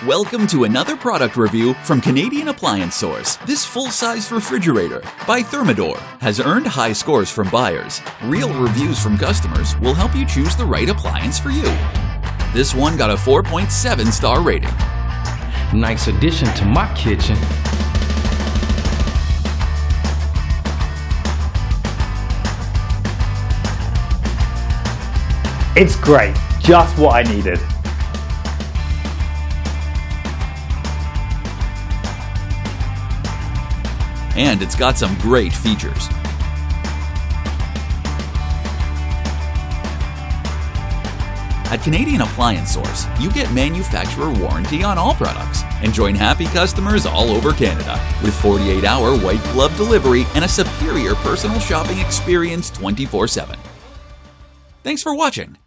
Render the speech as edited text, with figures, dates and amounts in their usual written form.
Welcome to another product review from Canadian Appliance Source. This full-size refrigerator by Thermador has earned high scores from buyers. Real reviews from customers will help you choose the right appliance for you. This one got a 4.7-star rating. Nice addition to my kitchen. It's great, just what I needed. And it's got some great features. At Canadian Appliance Source, you get manufacturer warranty on all products and join happy customers all over Canada with 48-hour white glove delivery and a superior personal shopping experience 24/7. Thanks for watching.